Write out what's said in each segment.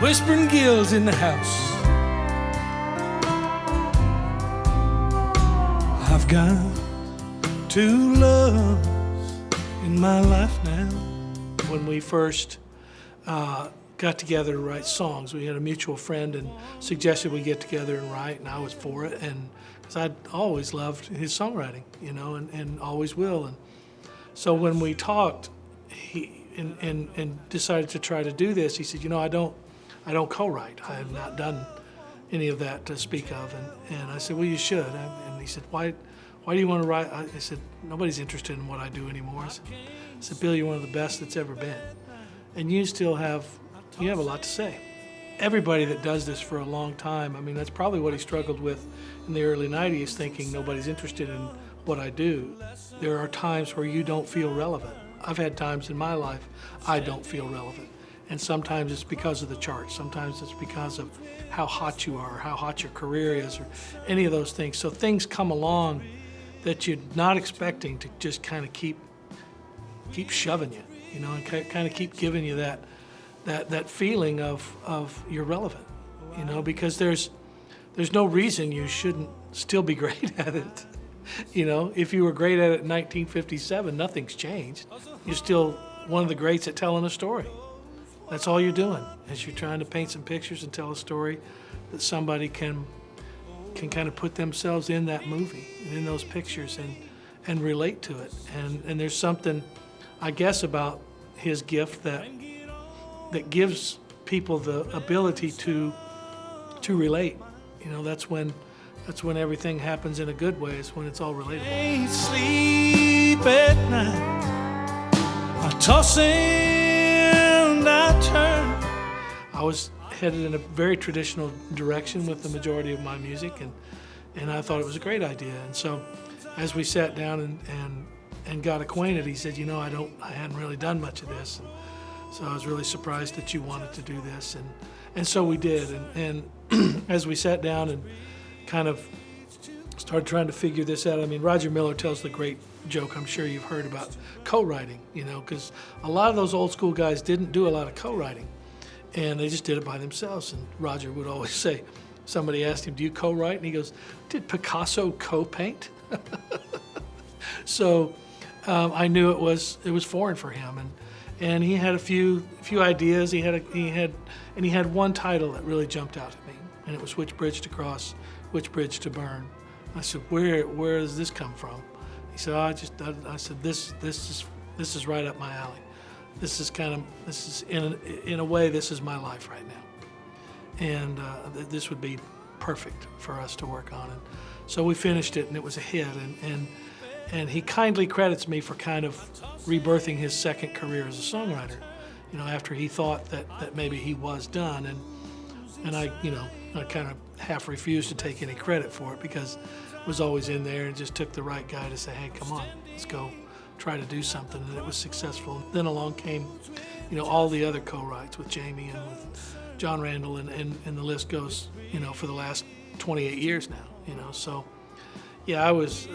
Whispering Gill's in the house. I've got two loves in my life now. When we first got together to write songs, we had a mutual friend and suggested we get together and write, and I was for it, and because I'd always loved his songwriting, you know, and always will. And so when we talked, he and decided to try to do this, he said, you know, I don't co-write. I have not done any of that to speak of. And I said, well, you should. And he said, why do you want to write? I said, nobody's interested in what I do anymore. I said, Bill, you're one of the best that's ever been. And you have a lot to say. Everybody that does this for a long time, I mean, that's probably what he struggled with in the early 90s, thinking nobody's interested in what I do. There are times where you don't feel relevant. I've had times in my life I don't feel relevant. And sometimes it's because of the charts. Sometimes it's because of how hot you are, how hot your career is, or any of those things. So things come along that you're not expecting to just kind of keep shoving you, you know, and kind of keep giving you that feeling of you're relevant, you know, because there's no reason you shouldn't still be great at it. You know, if you were great at it in 1957, nothing's changed. You're still one of the greats at telling a story. That's all you're doing, is you're trying to paint some pictures and tell a story that somebody can kind of put themselves in that movie and in those pictures and relate to it. And there's something, I guess, about his gift that gives people the ability to relate. You know, that's when everything happens in a good way. It's when it's all relatable. Ain't sleep at night, I toss and I turn. I was headed in a very traditional direction with the majority of my music, and I thought it was a great idea. And so, as we sat down and got acquainted, he said, you know, I hadn't really done much of this, and so I was really surprised that you wanted to do this, and so we did. And as we sat down and kind of started trying to figure this out. I mean, Roger Miller tells the great joke, I'm sure you've heard, about co-writing, you know, because a lot of those old school guys didn't do a lot of co-writing, and they just did it by themselves. And Roger would always say, somebody asked him, do you co-write? And he goes, did Picasso co-paint? So I knew it was foreign for him, and he had a few ideas. He had one title that really jumped out at me, and it was Which Bridge to Cross, Which Bridge to Burn. I said, where does this come from? He said, I said, this is right up my alley. This is in a way, this is my life right now. And this would be perfect for us to work on. And so we finished it, and it was a hit. And he kindly credits me for kind of rebirthing his second career as a songwriter, you know, after he thought that maybe he was done. And I kind of half refused to take any credit for it, because it was always in there, and just took the right guy to say, hey, come on, let's go try to do something. And it was successful. Then along came, you know, all the other co-writes with Jamie and with John Randall, and the list goes, you know, for the last 28 years now, you know. So yeah, I was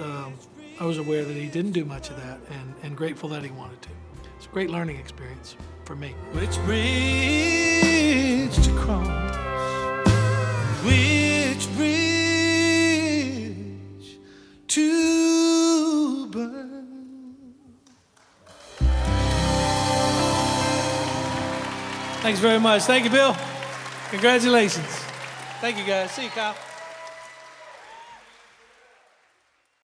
aware that he didn't do much of that, and grateful that he wanted to. It's a great learning experience for me. Which bridge to cross? Which bridge to burn? Thanks very much. Thank you, Bill. Congratulations. Thank you, guys. See you, Kyle.